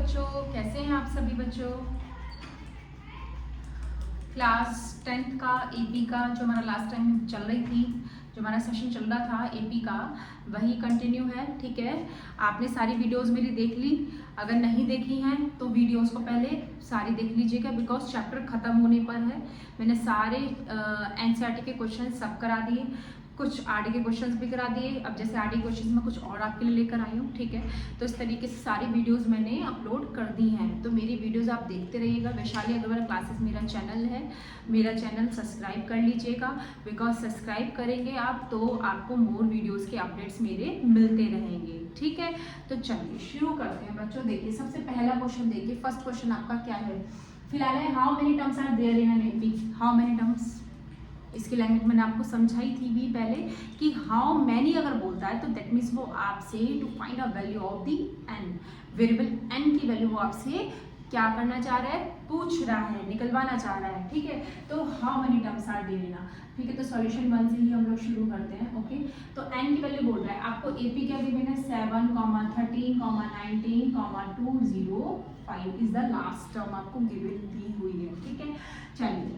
बच्चों, कैसे हैं आप सभी बच्चों। क्लास 10th का एपी का जो हमारा लास्ट टाइम चल रही थी, जो हमारा सेशन चल रहा था एपी का, वही कंटिन्यू है। ठीक है, आपने सारी वीडियोस मेरी देख ली। अगर नहीं देखी हैं तो वीडियोस को पहले सारी देख लीजिएगा, बिकॉज चैप्टर ख़त्म होने पर है। मैंने सारे एनसीईआरटी के क्वेश्चन सब करा दिए, कुछ आरडी के क्वेश्चंस भी करा दिए। अब जैसे आरडी क्वेश्चंस में कुछ और आपके लिए लेकर आई हूँ। ठीक है, तो इस तरीके से सारी वीडियोस मैंने अपलोड कर दी हैं, तो मेरी वीडियोस आप देखते रहिएगा। वैशाली अग्रवाल क्लासेस मेरा चैनल है, मेरा चैनल सब्सक्राइब कर लीजिएगा, बिकॉज सब्सक्राइब करेंगे आप तो आपको मोर वीडियोज़ के अपडेट्स मेरे मिलते रहेंगे। ठीक है, तो चलिए शुरू करते हैं बच्चों। देखिए सबसे पहला क्वेश्चन देखिए, फर्स्ट क्वेश्चन आपका क्या है फिलहाल है, how many terms are there in an AP. How many terms, इसकी लैंग्वेज मैंने आपको समझाई थी भी पहले कि हाउ मैनी अगर बोलता है तो दैट मीन्स वो आपसे to find a value of the n, variable n की वैल्यू वो आपसे क्या करना चाह रहा है, पूछ रहा है, निकलवाना चाह रहा है। ठीक है, तो how many terms are there in. ठीक है, तो सॉल्यूशन 1 से ही हम लोग शुरू करते हैं। ओके, तो एन की वैल्यू बोल रहा है आपको एपी क्या गिवन है 7, 13, 19, 205 इज द लास्ट टर्म आपको गिवन दी हुई है। ठीक है, चलिए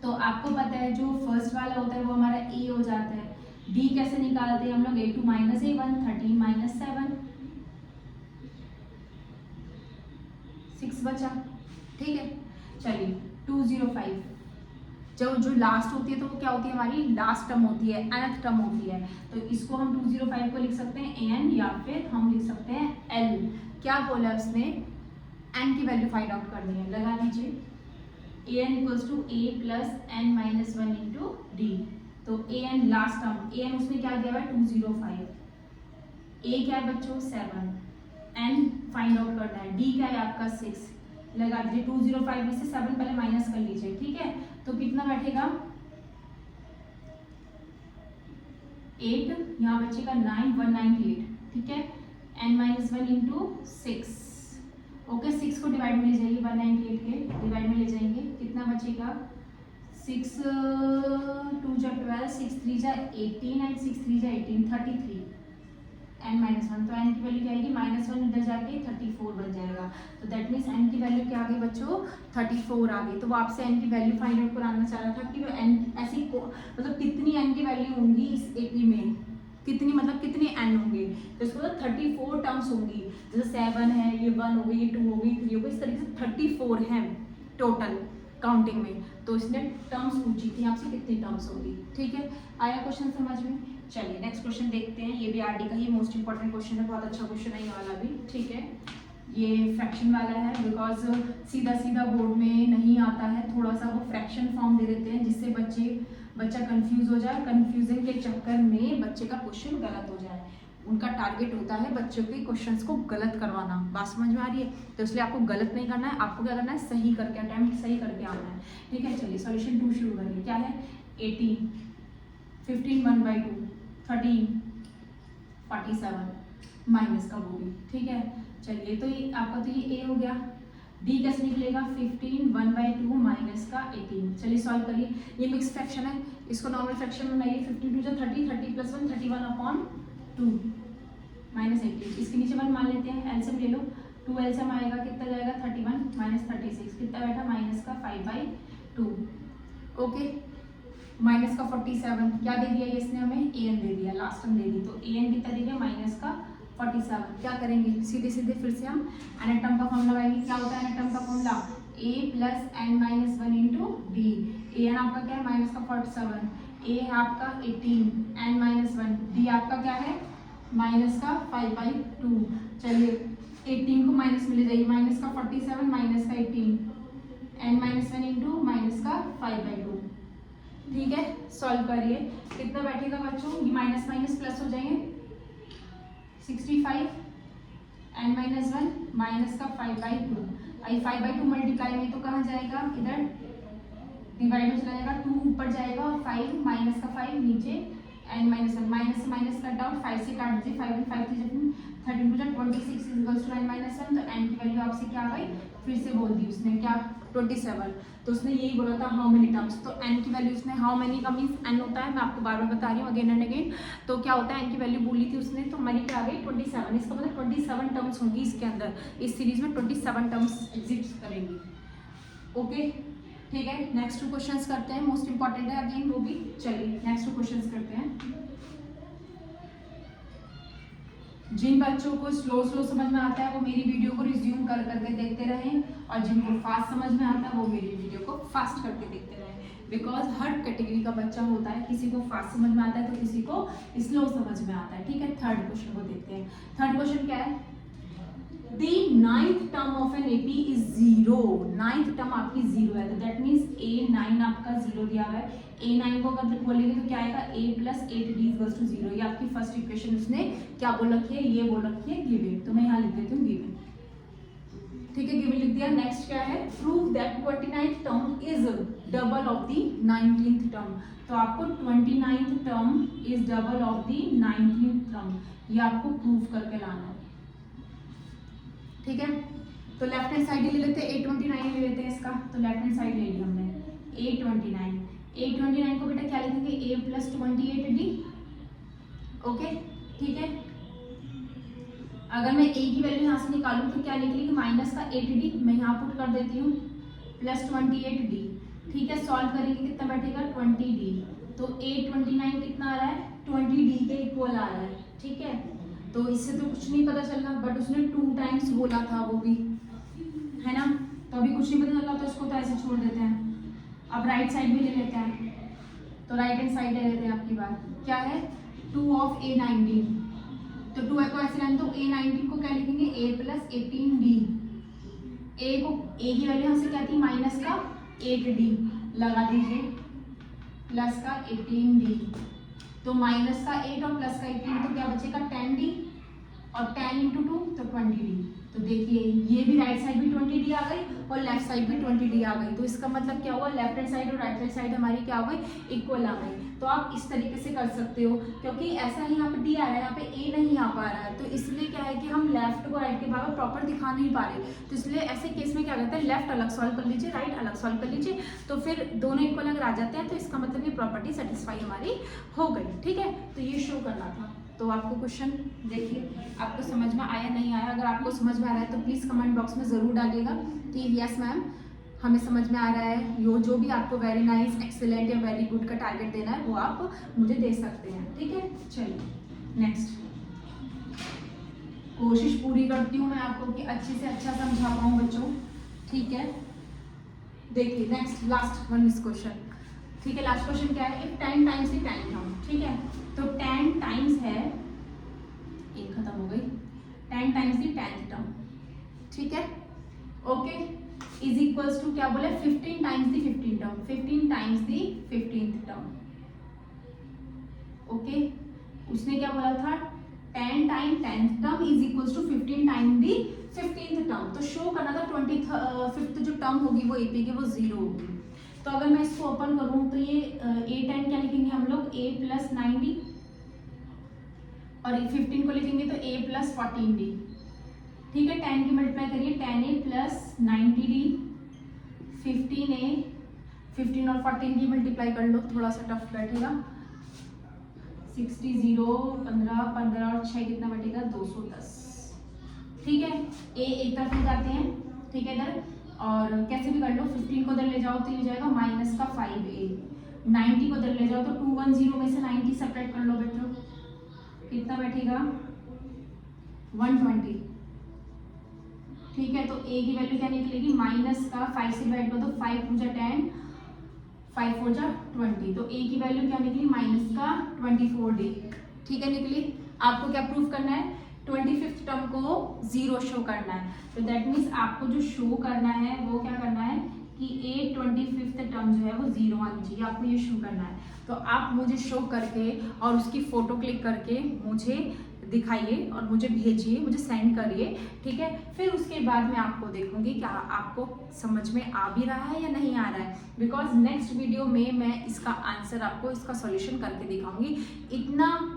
तो आपको पता है जो फर्स्ट वाला होता है वो हमारा ए हो जाता है। डी कैसे निकालते हैं हम लोग, a2 - a1, 13 - 7, 6 बचा। ठीक है, चलिए 205 जो लास्ट होती है तो वो क्या होती है, हमारी लास्ट टर्म होती है, nth टर्म होती है। तो इसको हम 205 को लिख सकते हैं एन, या फिर हम लिख सकते हैं एल। क्या बोला उसने, एन की वैल्यू फाइंड आउट करनी है, लगा लीजिए an equals to a plus n minus 1 into d. तो an लास्ट टर्म, an उसमें क्या दिया हुआ है 205, a क्या है बच्चों 7, n फाइंड आउट करना है, d क्या है आपका 6, लगा दीजिए 205 में से 7 पहले माइनस कर लीजिए। ठीक है, तो कितना बैठेगा 8, यहाँ बचेगा 9, 198। ठीक है, n माइनस 1 इंटू 6। ओके, 6 को डिवाइड में ले जाइए, 198 के डिवाइड में ले जाएंगे, कितना बचेगा 6 2 जा 12, 6 3 जा 18 एंड 6 3 जा 18, 33 n माइनस 1। तो n की वैल्यू क्या आएगी, -1 इधर जाके 34 बन जाएगा। तो दैट मीन्स n की वैल्यू क्या आ गई बच्चों 34 आ गई। तो वो आपसे n की वैल्यू फाइंड आउट कराना चाह रहा था कि वो n ऐसी मतलब कितनी n की वैल्यू होंगी इस एपी में, कितनी मतलब कितने n होंगे, तो इसको तो 34 टर्म्स होंगी। जैसे 7 है, ये 1 हो गई, ये 2 हो गई, 3 हो गई, इस तरीके से 34 हैं टोटल काउंटिंग में। तो इसने टर्म्स पूछी थी आपसे कितनी टर्म्स होंगी। ठीक है, आया क्वेश्चन समझ में। चलिए नेक्स्ट क्वेश्चन देखते हैं, ये भी आरडी का ही मोस्ट इंपॉर्टेंट क्वेश्चन है, बहुत अच्छा क्वेश्चन है ये वाला भी। ठीक है, ये फ्रैक्शन वाला है, बिकॉज सीधा सीधा बोर्ड में नहीं आता है, थोड़ा सा वो फ्रैक्शन फॉर्म दे देते हैं जिससे बच्चा कंफ्यूज हो जाए, कंफ्यूजन के चक्कर में बच्चे का क्वेश्चन गलत हो जाए। उनका टारगेट होता है बच्चों के क्वेश्चंस को गलत करवाना। बात समझ में आ रही है, तो इसलिए आपको गलत नहीं करना है, आपको क्या करना है सही करके, अटेम्प्ट सही करके आना है। ठीक है, चलिए सॉल्यूशन 2 शुरू करिए। क्या है 18, 15 1/2, 13, 47 माइनस का वो भी। ठीक है, चलिए तो ये आपका तो ये a हो गया। d कैसे निकलेगा 15 1/2 माइनस का 18। चलिए सॉल्व करिए, ये मिक्स फ्रैक्शन है, इसको नॉर्मल फ्रैक्शन में बनाइए। 15 2 30, 30 प्लस 1 31/2 माइनस 18, इसके नीचे 1 मान लेते हैं, एलसीएम ले लो, 2 एलसीएम आएगा कितना जाएगा 31 माइनस 36, कितना बैठा माइनस का 5/2। ओके, माइनस का 47 क्या दे दिया ये इसने हमें, an दे दिया, लास्ट टर्म दे दी। तो an कितना दे दिया माइनस का 47। क्या करेंगे सीधे सीधे फिर से हम n टर्म का फॉर्मूला लगाएंगे। क्या होता है n टर्म का formula, a plus n minus 1 into D. an आपका क्या है माइनस का 47, a है आपका 18, n माइनस 1, d आपका क्या है माइनस का 5/2। चलिए 18 को माइनस में ले जाइए, माइनस का 47 माइनस का 18, n माइनस 1 इंटू माइनस का 5/2। ठीक है, सॉल्व करिए, कितना बैठेगा बच्चों, ये माइनस माइनस प्लस हो जाएंगे, 65 n माइनस 1 माइनस का 5/2। आई 5/2 मल्टीप्लाई में तो कहाँ जाएगा, इधर डिवाइड में चला जाएगा, 2 ऊपर जाएगा और 5 माइनस का 5 नीचे, n माइनस 1 माइनस से माइनस कट आउट, 5 से काट दीजिए, 5 and 5 13 2 26 is equals to n minus 1। तो n की वैल्यू आपसे क्या आ गई, फिर से बोल दी उसने क्या 27। तो उसने यही बोला था हाउ मेनी टर्म्स, तो n की वैल्यू उसने, हाउ मेनी का मीन्स n होता है, मैं आपको बार बार बता रही हूँ अगेन एंड अगेन। तो क्या होता है, n की वैल्यू बोली थी उसने, तो हमारी क्या आ गई 27। इसका मतलब 27 टर्म्स होंगी इसके अंदर, इस सीरीज में 27 टर्म्स एग्जिस्ट करेंगी। ओके ठीक है, नेक्स्ट टू क्वेश्चंस करते हैं, मोस्ट इंपॉर्टेंट है अगेन वो भी। चलिए नेक्स्ट टू क्वेश्चंस करते हैं। जिन बच्चों को स्लो समझ में आता है वो मेरी वीडियो को रिज्यूम कर करके देखते रहें, और जिनको फास्ट समझ में आता है वो मेरी वीडियो को फास्ट करके देखते रहें। बिकॉज हर कैटेगरी का बच्चा होता है, किसी को फास्ट समझ में आता है तो किसी को स्लो समझ में आता है। ठीक है, थर्ड क्वेश्चन को देखते हैं। थर्ड क्वेश्चन क्या है, The ninth term of an AP is 0। Ninth term आपकी 0 है, तो दैट मीन्स A9 आपका 0 दिया हुआ है। A9 को अगर बोलेंगे तो क्या आएगा, A + 8D = 0। ये आपकी फर्स्ट इक्वेशन उसने क्या बोल रखी है, ये बोल रखी है गिवन, तो मैं यहाँ लिख देती हूँ गिवन। ठीक है, गिवन लिख दिया। नेक्स्ट क्या है, prove that 29th term is double of the 19th term. तो आपको 29th term is double of the 19th term, ये आपको प्रूव करके लाना है। ठीक है, तो लेफ्ट हैंड साइड ही ले लेते हैं, A29 ले लेते हैं इसका, तो लेफ्ट हैंड साइड ले ली हमने A29 को बेटा क्या लिखेंगे, A + 28D। ओके ठीक है, अगर मैं A की वैल्यू यहाँ से निकालूं तो क्या निकलेगी, माइनस का 8D, मैं यहाँ पुट कर देती हूँ, प्लस 28D। ठीक है, सॉल्व करेंगे कितना बैठेगा, 20D। तो A29 कितना आ रहा है, 20D के इक्वल आ रहा है। ठीक है, तो इससे तो कुछ नहीं पता चल रहा, बट उसने 2 टाइम्स बोला था वो भी, है ना, तो अभी कुछ नहीं पता चल रहा, तो इसको तो ऐसे छोड़ देते हैं। अब राइट साइड भी ले लेते हैं, तो राइट हैंड साइड ले लेते हैं। आपकी बात क्या है, 2 ऑफ A19, तो 2 को ऐसे लाएंगे, तो A19 को क्या लिखेंगे, A + 18D। A की वैल्यू यहाँ से क्या थी, माइनस का 8D लगा दीजिए, प्लस का 18D। तो माइनस का 8 और प्लस का 18, तो क्या बचेगा 10D, और 10 × 2 तो 20D। तो देखिए ये भी राइट साइड भी 20D आ गई और लेफ्ट साइड भी 20D आ गई। तो इसका मतलब क्या हुआ, लेफ्ट हैंड साइड और राइट हैंड साइड हमारी क्या हो गई, इक्वल आ गई। तो आप इस तरीके से कर सकते हो, क्योंकि ऐसा ही यहाँ पे D आ रहा है, यहाँ पे A नहीं आ पा रहा है, तो इसलिए क्या है कि हम लेफ्ट को राइट के बारे में प्रॉपर दिखा नहीं पा रहे। तो इसलिए ऐसे केस में क्या करते हैं, लेफ्ट अलग सॉल्व कर लीजिए, राइट अलग सॉल्व कर लीजिए, तो फिर दोनों इक्वल अगर आ जाते हैं तो इसका मतलब ये प्रॉपर्टी सेटिस्फाई हमारी हो गई। ठीक है, तो ये शो करना था। तो आपको क्वेश्चन देखिए, आपको समझ में आया नहीं आया, अगर आपको समझ में आ रहा है तो प्लीज़ कमेंट बॉक्स में ज़रूर डालिएगा कि यस मैम हमें समझ में आ रहा है। जो भी आपको वेरी नाइस, एक्सेलेंट या वेरी गुड का टारगेट देना है वो आप मुझे दे सकते हैं। ठीक है, चलिए नेक्स्ट, कोशिश पूरी करती हूँ मैं आपको कि अच्छे से अच्छा समझा पाऊँ बच्चों। ठीक है, देखिए नेक्स्ट लास्ट वन इस क्वेश्चन। ठीक है, लास्ट क्वेश्चन क्या है, if 10 times the 10th term. ठीक है, तो 10 टाइम्स है, एक खत्म हो गई, 10 टाइम्स द 10th टर्म। ठीक है, ओके, इज इक्वल्स टू क्या बोले, 15 times the 15th term, 15 times the 15th term. Okay, उसने क्या बोला था, 10 time 10th term is equals to 15 time the 15th term. तो शो करना था 25th जो टर्म होगी वो AP की वो 0 होगी। तो अगर मैं इसको ओपन करूं तो ये A10 क्या लिखेंगे हम लोग, A + 9D, और 15 को लिखेंगे तो A + 14D। ठीक है, 10 की मल्टीप्लाई करिए, 10A + 90D, 15A, 15 और 14 की मल्टीप्लाई कर लो, थोड़ा सा टफ बैठेगा, 60, 0, 15, 15 और 6 कितना बैठेगा, 210। ठीक है, A एक तरफ ले जाते हैं, ठीक है, इधर, और कैसे भी कर लो, 15 को इधर ले जाओ तो ये जाएगा माइनस का 5A, 90 को इधर ले जाओ तो 210 में से 90 सेपरेट कर लो बेटो, कितना बैठेगा 120। ठीक है, तो A की वैल्यू क्या निकलेगी, माइनस का 5 से डिवाइड कर दो, 5 × 10, 5 × 4 20, तो A की वैल्यू क्या निकली, माइनस का 24D। ठीक है, निकली। आपको क्या प्रूफ करना है, 25th टर्म को 0 शो करना है। तो दैट मीन्स आपको जो शो करना है वो क्या करना है कि A 25th टर्म जो है वो 0 आनी चाहिए, आपको ये शो करना है। तो आप मुझे शो करके और उसकी फोटो क्लिक करके मुझे दिखाइए और मुझे भेजिए, मुझे सेंड करिए, ठीक है। फिर उसके बाद मैं आपको देखूंगी कि आपको समझ में आ भी रहा है या नहीं आ रहा है, बिकॉज नेक्स्ट वीडियो में मैं इसका आंसर आपको, इसका सॉल्यूशन करके दिखाऊंगी।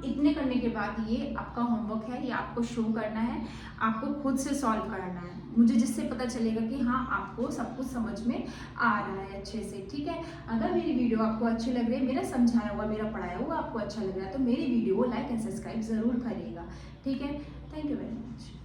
इतने करने के बाद ये आपका होमवर्क है, ये आपको शो करना है, आपको खुद से सॉल्व करना है मुझे, जिससे पता चलेगा कि हाँ आपको सब कुछ समझ में आ रहा है अच्छे से, ठीक है। अगर मेरी वीडियो आपको अच्छी लग रही है, मेरा समझाया हुआ, मेरा पढ़ाया हुआ आपको अच्छा लग रहा है, तो मेरी वीडियो को लाइक एंड सब्सक्राइब जरूर करिएगा, ठीक है। Thank you very much.